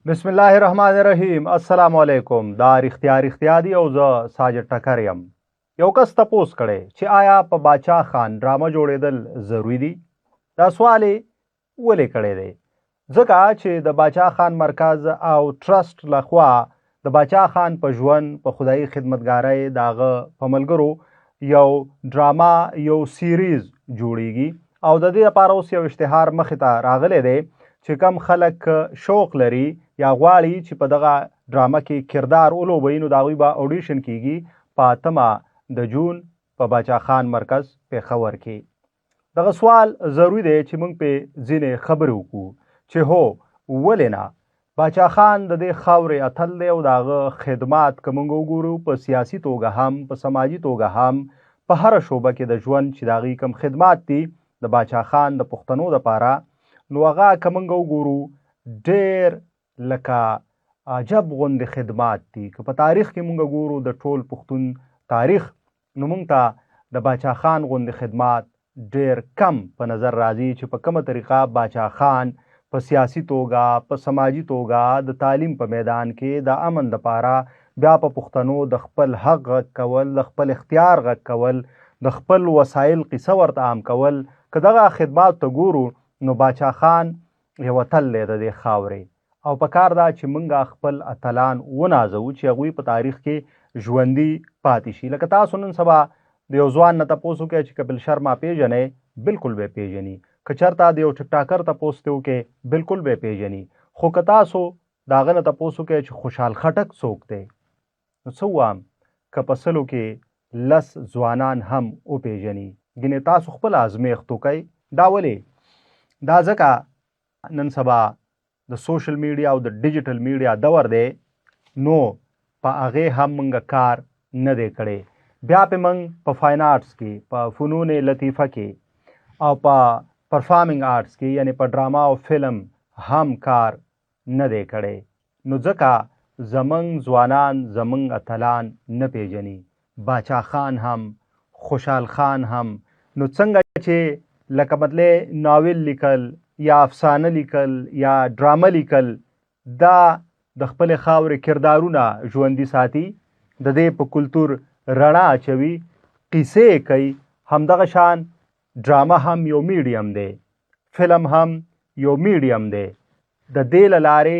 بسم الله الرحمن الرحیم. السلام علیکم. دا رښتیا دی او زه ساجد ټکر یم. یو کس تپوس کړی چې آیا په باچا خان ډرامه جوړېدل ضروري دي؟ دا سوال یې ولې کړی دی؟ ځکه چې د باچا خان مرکز او ټرسټ لخوا د باچا خان په ژوند په خدایي خدمتګارۍ د هغه په ملګرو یو ډرامه یو سیریز جوړیږي او د دې لپاره اوس یو اشتهار مخې ته راغلی دی چې کم خلک شوق لري یا غواړي چې په دغه ډرامه کې کردار ولوبوي نو د هغوی به اډیشن کیږي په 8 د جون په باچا خان مرکز پېښور کې. دغه سوال ضروري دی چې موږ پې ځینې خبرې وکړو چې هو ولې نه؟ باچا خان د دې خاورې اتل دی او د هغه خدمات که موږ وګورو په سیاسي توګه هم په سماجي توګه هم په هره شعبه کې د ژوند چې د هغوی کوم خدمات دي د باچا خان د پښتنو دپاره نو هغه که موږ وګورو ډېر لکه عجب غوندې خدمات دي. که په تاریخ کې موږ ګورو د ټول پښتون تاریخ نو موږ ته د باچا خان غوندې خدمات ډېر کم په نظر راځي چې په کومه طریقه باچا خان په سیاسي توګه په سماجي توګه د تعلیم په میدان کې د امن دپاره بیا په پښتنو د خپل حق غږ کول د خپل اختیار غږ کول د خپل وسایل قصه ورته عام کول که دغه خدمات ته ګورو نو باچا خان یو اتل دی د دې خاورې او په کار دا چې موږ خپل اتلان ونازوو چې هغوی په تاریخ کې ژوندي پاتې شي. لکه تاسو نن سبا د یو ځوان نه تپوس وکړئ چې کپل شرما پیژنئ بلکل به پیژني، که چېرته د یو ټک ټاکر تپوس ته وکړئ بلکل به پیژني، خو که تاسو د هغه نه تپوس وکړئ چې خوشحال خټک څوک دی نو څه ووایم که په سلو کې 10 ځوانان هم وپیژني. ګینې تاسو خپل ازمیښت وکئ. دا ولې؟ دا ځکه نن سبا د سوشل میډیا او د ډیجیټل میډیا دور دی نو په هغې هم موږ کار نه دی کړی. بیا پې موږ په فاین آرټس کې په فنون لطیفه کې او په پرفارمنګ آرټس کې یعنی په ډراما او فلم هم کار نه دی کړی. نو ځکه زموږ ځوانان زموږ اتلان نه پیژني، باچا خان هم خوشحال خان هم. نو څنګه چې لکه مطلب ناول لیکل یا افسانه لیکل یا ډرامه لیکل دا د خپل خاورې کردارونه ژوندي ساتي، د دې په کلتور رڼا اچوي، قیسې کوي، همدغه شان ډرامه هم یو میډیم دی، فلم هم یو میډیم دی. د دې له لارې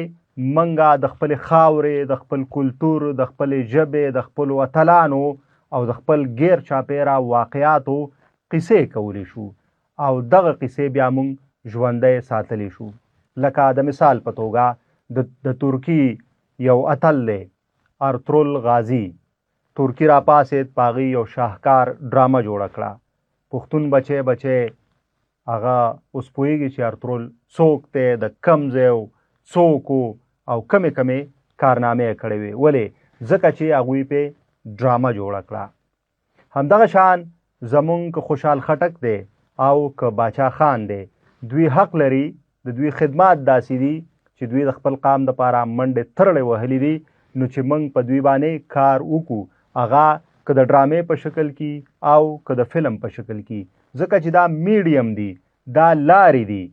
موږ د خپل خاورې د خپل کلتور د خپل ژبې د خپلو اتلانو او د خپل غیر چاپیره واقعاتو قیسې کولی شو او دغه قیسې بیا موږ ژوندی ساتلی شو. لکه د مثال په توګه د ترکی یو اتل دی ارطغرل غازي، ترکی راپاسېد په هغې یو شاهکار ډرامه جوړه کړه. پښتون بچی هغه اوس پوهېږي چې ارطغرل څوک دی، د کم ځای څوک او کمې کارنامې یې کړې وې. ولې؟ ځکه چې هغوی پې ډرامه جوړه کړه. همدغه شان زمونږ که خوشحال خټک دی او که باچا خان دی دوی حق لري، د دوی خدمات داسې دي چې دوی د خپل قام دپاره منډې ترړې وهلي دي نو چې موږ په دوی باندې کار وکړو، هغه که د ډرامې په شکل کې او که د فلم په شکل کې، ځکه چې دا میډیم دی، دا لارې دي.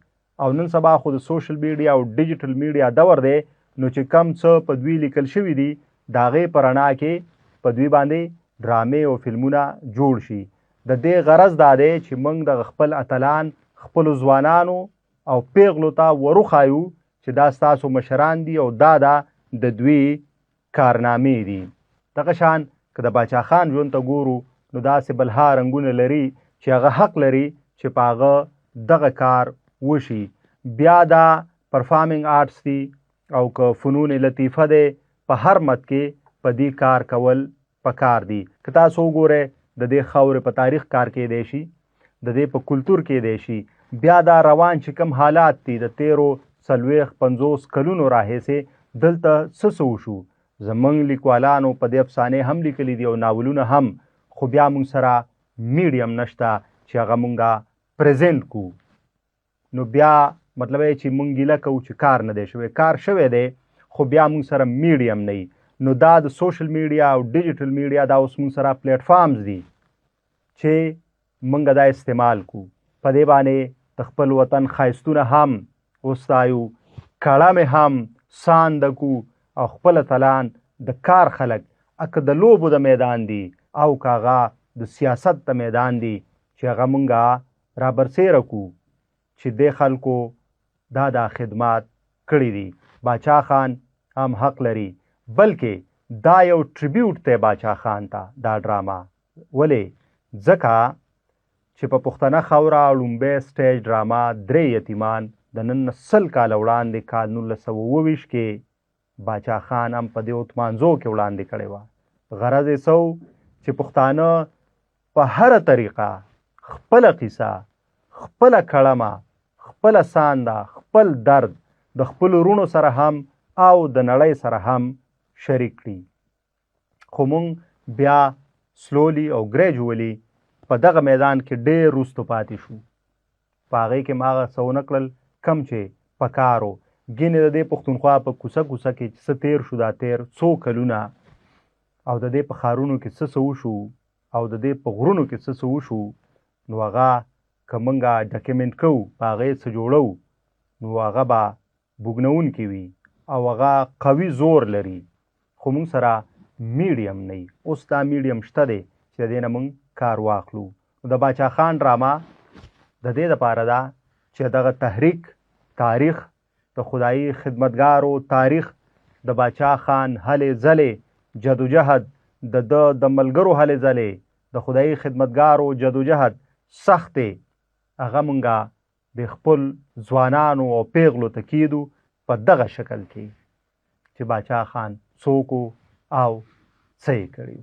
او نن سبا خو د سوشل میډیا او ډیجیټل میډیا دور دی نو چې کم څه په دوی لیکل شوي دي د هغې په رڼا کې په دوی باندې ډرامې او فلمونه جوړ شي. د دې غرض دا دی چې موږ د خپل اتلان خپلو ځوانانو او پیغلو ته وروښایو چې دا ستاسو مشران دي او دا د دوی کارنامې دي. دغه شان که د باچا خان ژوند ته ګورو نو داسې بلها رنګونه لري چې هغه حق لري چې په هغه دغه کار وشي. بیا دا پرفارمنګ آرټس دي او که فنون لطیفه دی په هر مد کې په دې کار کول پکار دي. که تاسو وګورئ د دې خاورې په تاریخ کار کیدی شي، د دې په کلتور کیدی شي. بیا دا روان چې کوم حالات دي د 13-40-50 کلونو راهیسې دلته څه وشو، زموږ لیکوالانو په دې افسانې هم لیکلي دي او ناولونه هم، خو بیا موږ سره میډیم نشته چې هغه موږ پریزنټ کړو. نو بیا مطلب یې چې موږ ګیله کوو چې کار نه دی شوی. کار شوی دی خو بیا موږ سره میډیم نه وي. نو دا د سوشل میډیا او ډیجیټل میډیا دا اوس موږ سره پلیټفارمز دي چې موږ دا استعمال کړو. په دې باندې د خپل وطن ښایستونه هم وستایو، کړه مې هم ساند کو او خپل تلان د کار خلک اکه د لوبو د میدان دی او کاغه د سیاست د میدان دی چې هغه مونږه را برسیره کو چې د خلکو دا خدمات کړي دي. باچا خان هم حق لري، بلکې دا یو ټریبیوټ دی باچا خان ته دا ډراما. ولې؟ ځکه چې په پښتنه خاوره لومبی سټیج ډراما درې یتیمان د نن 100 کاله وړاندې کال 1929 کې باچا خان هم په دې اتمانځو کې وړاندې کړې وه. غرض یې څه چې پښتانه په هره طریقه خپله قیصه، خپله کړمه، خپله سانده، خپل درد د خپلو وروڼو سره هم او د نړۍ سره هم شریک کړي. خو مونږ بیا سلولی او ګریجولي په دغه میدان کې ډېر وروستو پاتې شو. په هغې کې م هغه څه ونه کړل کم چې په کار و. ګینې د دې پښتونخوا په کوڅه کوڅه کې چې څه تېر شو دا تېر څو کلونه، او د دې په ښارونو کې څه وشو او د دې په غرونو کې څه وشو، نو هغه که مونږه ډاکیومنټ کوو، په هغې څه جوړو، نو هغه به بوږنونکي وي او هغه قوي زور لري. خو مونږ سره میډیم نه وي. اوس دا میډیم شته دی چې د دې نه مونږ کار واخلو. د باچا خان ډراما د دې دپاره ده چې دغه تحریک تاریخ، د خدایي خدمتګارو تاریخ، د باچا خان هلې ځلې جدوجهد، د ملګرو هلې ځلې، د خدایي خدمتګارو جدوجهد سختې، هغه مونږه د خپل ځوانانو او پیغلو ته کیدو په دغه شکل کې چې باچا خان څوک او څه یې کړي.